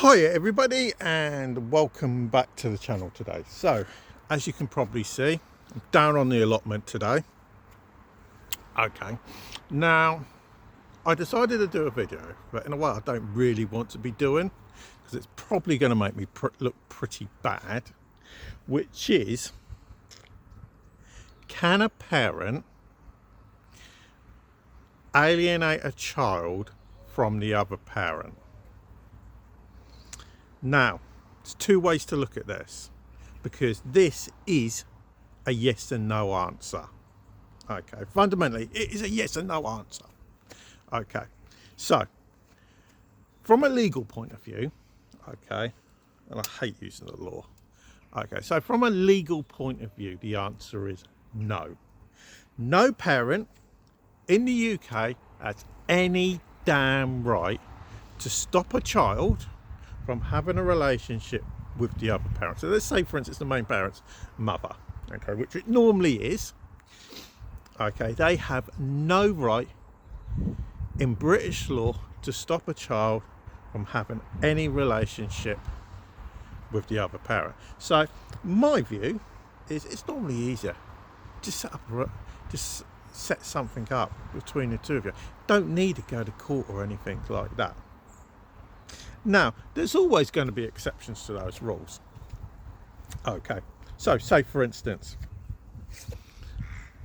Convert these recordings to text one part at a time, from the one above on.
Hi everybody and welcome back to the channel today. So as you can probably see, I'm down on the allotment today. Okay, now I decided to do a video, but in a way I don't really want to be doing because it's probably going to make me look pretty bad, which is, can a parent alienate a child from the other parent? Now, there's two ways to look at this, because this is a yes and no answer. Okay, fundamentally, it is a yes and no answer. Okay, so from a legal point of view, okay, and I hate using the law. Okay, so from a legal point of view, the answer is no. No parent in the UK has any damn right to stop a child from having a relationship with the other parent. So let's say, for instance, the main parent's mother, okay, which it normally is. Okay, they have no right in British law to stop a child from having any relationship with the other parent. So my view is it's normally easier. Just set something up between the two of you. Don't need to go to court or anything like that. Now, there's always going to be exceptions to those rules. Okay, so say for instance,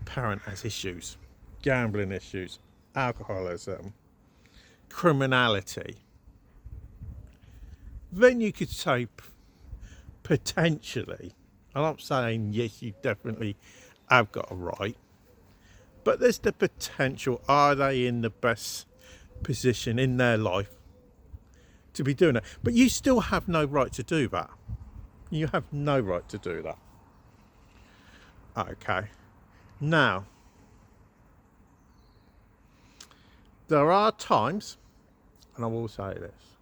parent has issues, gambling issues, alcoholism, criminality. Then you could say potentially, and I'm saying yes, you definitely have got a right, but there's the potential, are they in the best position in their life to be doing it? But you still have no right to do that. You have no right to do that. Okay. Now, there are times, and I will say this,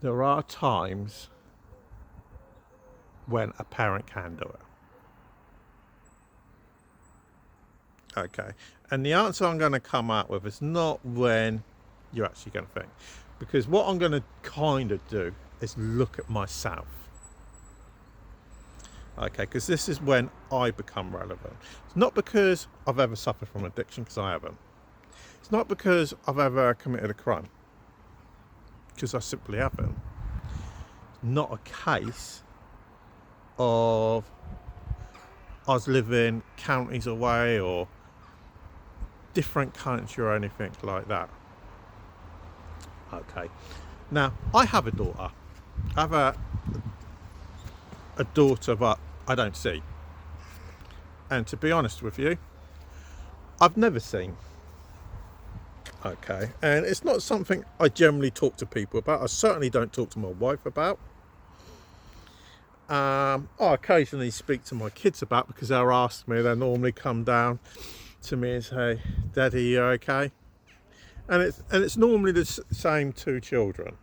there are times when a parent can do it. Okay. And the answer I'm going to come out with is not when you're actually going to think. Because what I'm going to kind of do is look at myself. Okay, because this is when I become relevant. It's not because I've ever suffered from addiction, because I haven't. It's not because I've ever committed a crime, because I simply haven't. It's not a case of I was living counties away or different country or anything like that. Okay, now I have a daughter. I have a daughter that I don't see, and to be honest with you, I've never seen. Okay, and it's not something I generally talk to people about. I certainly don't talk to my wife about. I occasionally speak to my kids about, because they'll ask me. They normally come down to me and say, "Daddy, you okay?" And it's normally the same two children.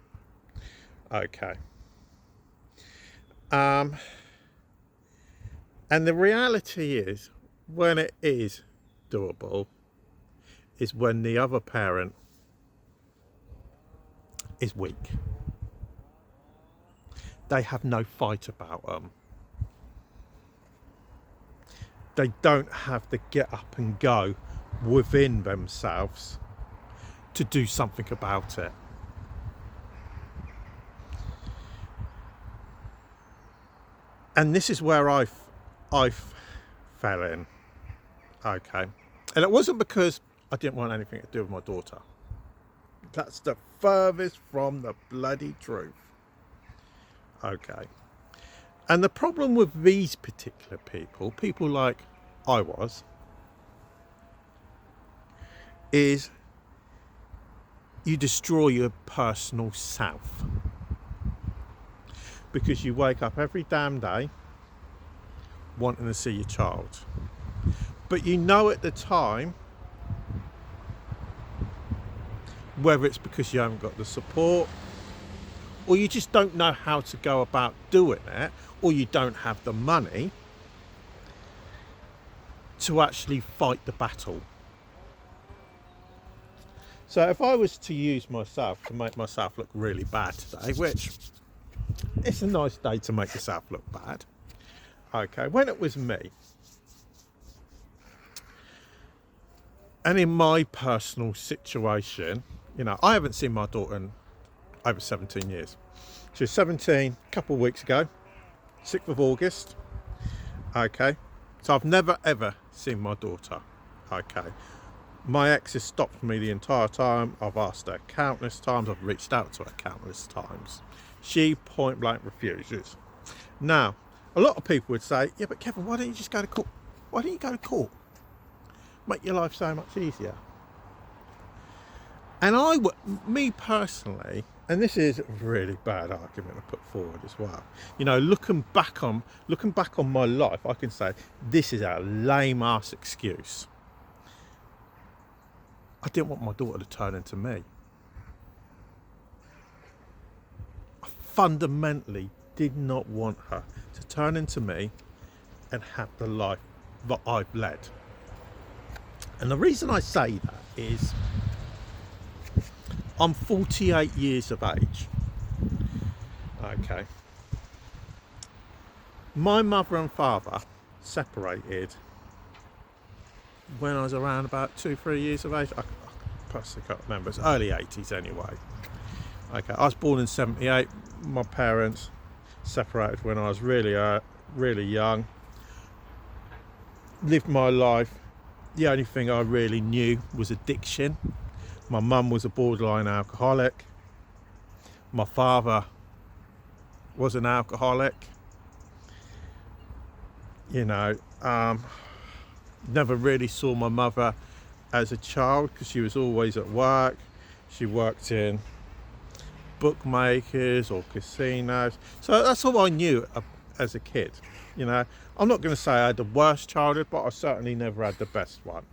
Okay. And the reality is, when it is doable, is when the other parent is weak. They have no fight about them. They don't have to get up and go within themselves to do something about it. And this is where I fell in. Okay. And it wasn't because I didn't want anything to do with my daughter. That's the furthest from the bloody truth. Okay. And the problem with these particular people like I was, is you destroy your personal self. Because you wake up every damn day wanting to see your child. But you know at the time, whether it's because you haven't got the support, or you just don't know how to go about doing it, or you don't have the money to actually fight the battle. So if I was to use myself to make myself look really bad today, which it's a nice day to make yourself look bad, okay, when it was me, and in my personal situation, you know, I haven't seen my daughter in over 17 years. She was 17 a couple of weeks ago, 6th of August, okay, so I've never ever seen my daughter, okay. My ex has stopped me the entire time. I've asked her countless times. I've reached out to her countless times. She point blank refuses. Now, a lot of people would say, yeah, but Kevin, why don't you just go to court? Why don't you go to court? Make your life so much easier. And me personally, and this is a really bad argument to put forward as well. You know, looking back on my life, I can say this is a lame ass excuse. I didn't want my daughter to turn into me. I fundamentally did not want her to turn into me and have the life that I've led. And the reason I say that is I'm 48 years of age. Okay. My mother and father separated when I was around about 2-3 years of age. I personally can't remember. It's early 80s anyway. Okay, I was born in 78. My parents separated when I was really young. Lived my life. The only thing I really knew was addiction. My mum was a borderline alcoholic. My father was an alcoholic. You know, never really saw my mother as a child because she was always at work. She worked in bookmakers or casinos. So that's all I knew as a kid. You know, I'm not going to say I had the worst childhood, but I certainly never had the best one.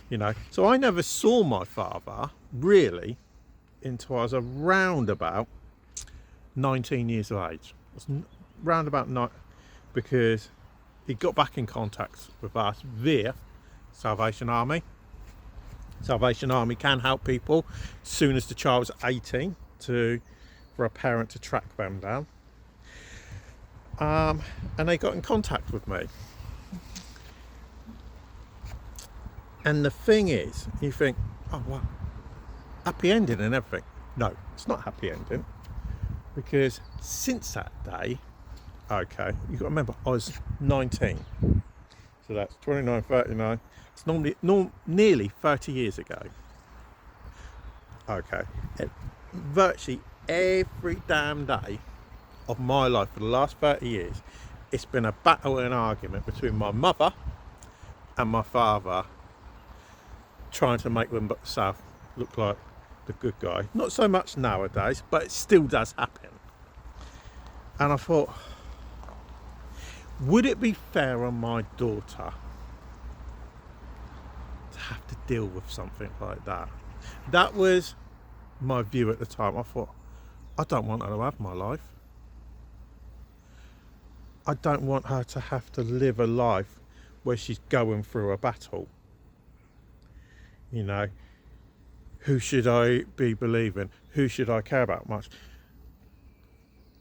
You know, so I never saw my father really until I was around about 19 years of age. It was round about because he got back in contact with us via Salvation Army. Salvation Army can help people as soon as the child's 18 for a parent to track them down. And they got in contact with me. And the thing is, you think, oh wow, happy ending and everything. No, it's not happy ending. Because since that day, okay, you've got to remember, I was 19. So that's 29, 39. It's nearly 30 years ago. Okay. Virtually every damn day of my life for the last 30 years, it's been a battle and argument between my mother and my father, trying to make themselves look like the good guy. Not so much nowadays, but it still does happen. And I thought, would it be fair on my daughter to have to deal with something like that? That was my view at the time. I thought, I don't want her to have my life. I don't want her to have to live a life where she's going through a battle. You know, who should I be believing? Who should I care about much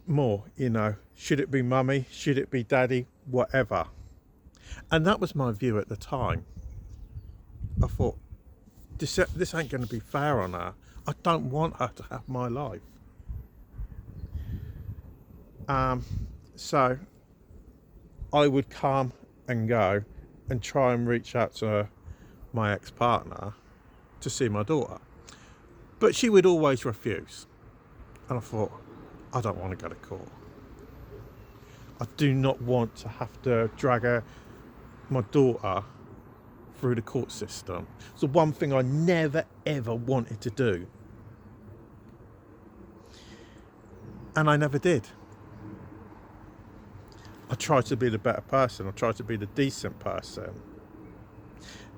more? You know, should it be mummy? Should it be daddy? Whatever. And that was my view at the time. I thought, this ain't going to be fair on her. I don't want her to have my life. So I would come and go and try and reach out to my ex-partner to see my daughter. But she would always refuse. And I thought, I don't want to go to court. I do not want to have to drag my daughter through the court system. It's the one thing I never ever wanted to do. And I never did. I tried to be the better person. I tried to be the decent person.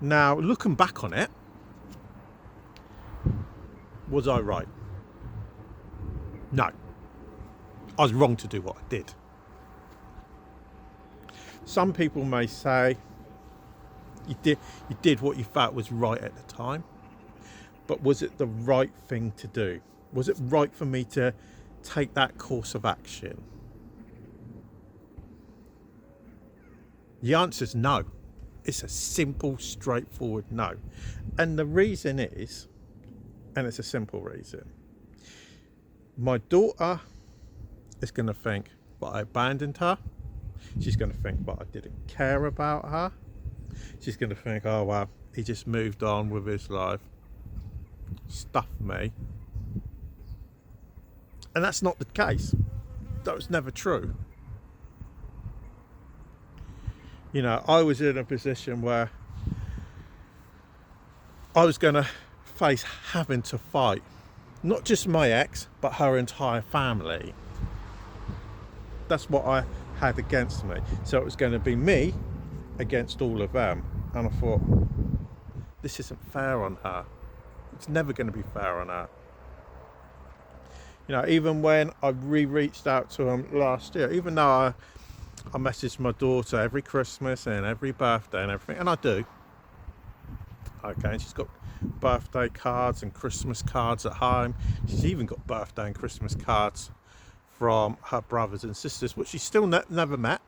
Now, looking back on it, was I right? No. I was wrong to do what I did. Some people may say you did what you felt was right at the time. but was it the right thing to do? Was it right for me to take that course of action? The answer is no. It's a simple, straightforward no. And the reason is, and it's a simple reason, my daughter is going to think that I abandoned her. She's going to think that I didn't care about her. She's going to think, oh well, he just moved on with his life. Stuff me. And that's not the case. That was never true. You know, I was in a position where I was going to face having to fight not just my ex, but her entire family. That's what I had against me. So it was going to be me against all of them. And I thought, this isn't fair on her. It's never going to be fair on her. You know, even when I reached out to him last year, even though I messaged my daughter every Christmas and every birthday and everything, and I do. Okay, and she's got birthday cards and Christmas cards at home. She's even got birthday and Christmas cards from her brothers and sisters, which she's still never met.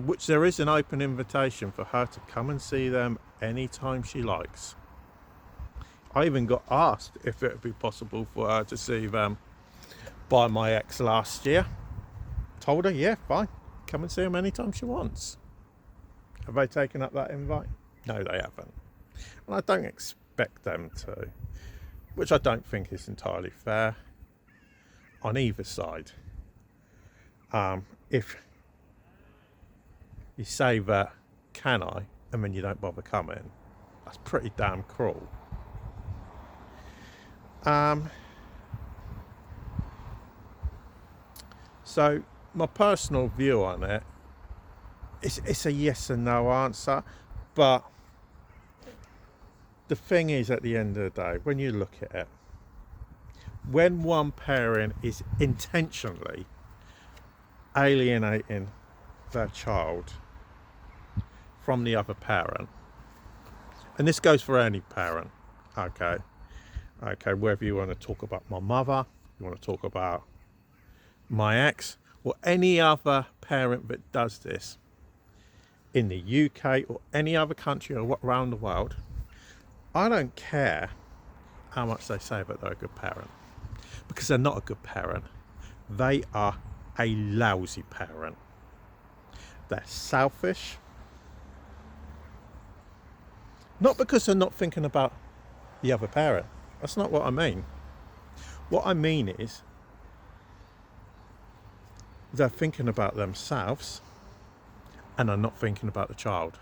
Which there is an open invitation for her to come and see them anytime she likes. I even got asked if it would be possible for her to see them by my ex last year. Told her, yeah, fine. Come and see them anytime she wants. Have they taken up that invite? No, they haven't. And I don't expect them to, which I don't think is entirely fair on either side. If you say that, can I, and then you don't bother coming, that's pretty damn cruel. So my personal view on it, it's a yes and no answer, but the thing is, at the end of the day, when you look at it, when one parent is intentionally alienating their child from the other parent, and this goes for any parent, okay, whether you want to talk about my mother, you want to talk about my ex, or any other parent that does this in the UK or any other country or around the world, I don't care how much they say that they're a good parent, because they're not a good parent. They are a lousy parent. They're selfish. Not because they're not thinking about the other parent. That's not what I mean. What I mean is they're thinking about themselves and are not thinking about the child.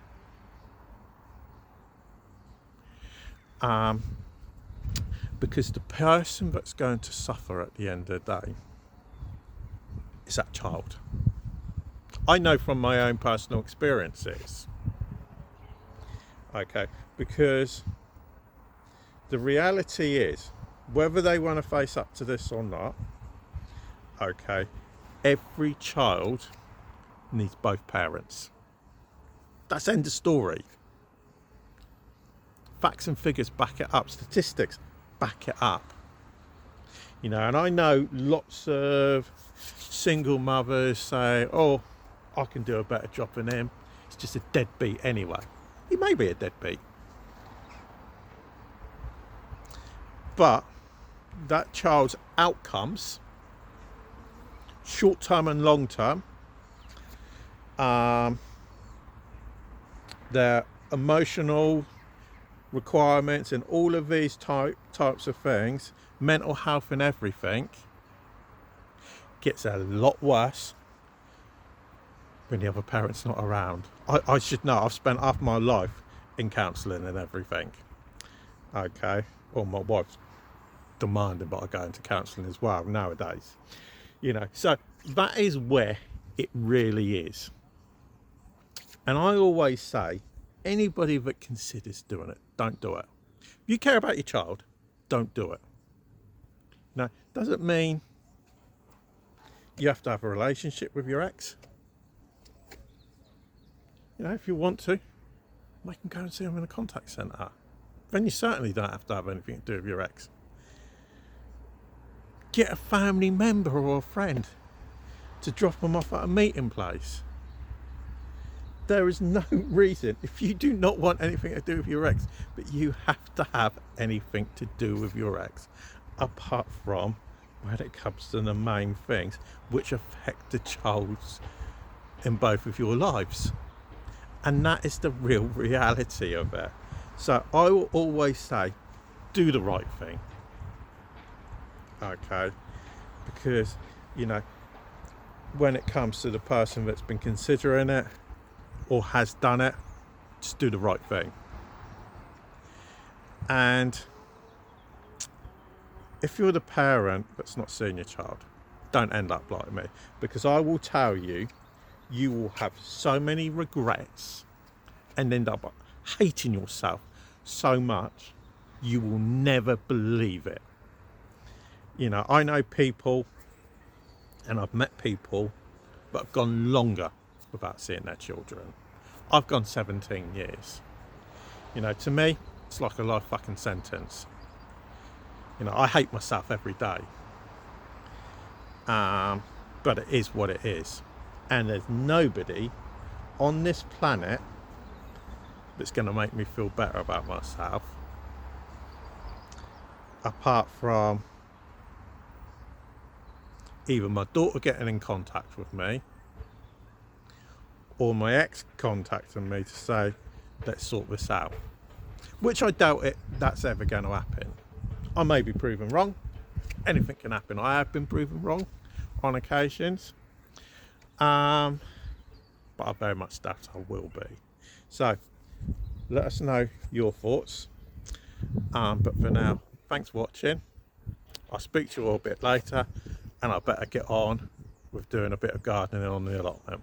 Because the person that's going to suffer at the end of the day is that child. I know from my own personal experiences. Okay, because the reality is, whether they want to face up to this or not, okay, every child needs both parents. That's end of story. Facts and figures back it up. Statistics back it up. You know, and I know lots of single mothers say, oh, I can do a better job than him. He's just a deadbeat anyway. He may be a deadbeat. But that child's outcomes, short term and long term, their emotional requirements and all of these types of things, mental health and everything, gets a lot worse when the other parent's not around. I should know, I've spent half my life in counselling and everything. Okay, well, my wife's demanding that I go into counselling as well nowadays. You know, so that is where it really is. And I always say, anybody that considers doing it, don't do it. If you care about your child, don't do it. Now, doesn't mean you have to have a relationship with your ex. You know, if you want to, we can go and see them in a contact centre. then you certainly don't have to have anything to do with your ex. Get a family member or a friend to drop them off at a meeting place. There is no reason, if you do not want anything to do with your ex, but you have to have anything to do with your ex, apart from when it comes to the main things which affect the child's in both of your lives. And that is the real reality of it. So I will always say, do the right thing. Okay? Because, you know, when it comes to the person that's been considering it or has done it, just do the right thing. And if you're the parent that's not seeing your child, don't end up like me, because I will tell you, you will have so many regrets and end up hating yourself so much you will never believe it. You know, I know people and I've met people that have gone longer without seeing their children. I've gone 17 years. You know, to me, it's like a life fucking sentence. You know, I hate myself every day. But it is what it is. And there's nobody on this planet that's going to make me feel better about myself, apart from either my daughter getting in contact with me or my ex contacting me to say, let's sort this out. Which I doubt that's ever going to happen. I may be proven wrong. Anything can happen. I have been proven wrong on occasions. But I very much doubt I will be. So let us know your thoughts. But for now, thanks for watching. I'll speak to you all a bit later, and I better get on with doing a bit of gardening on the allotment.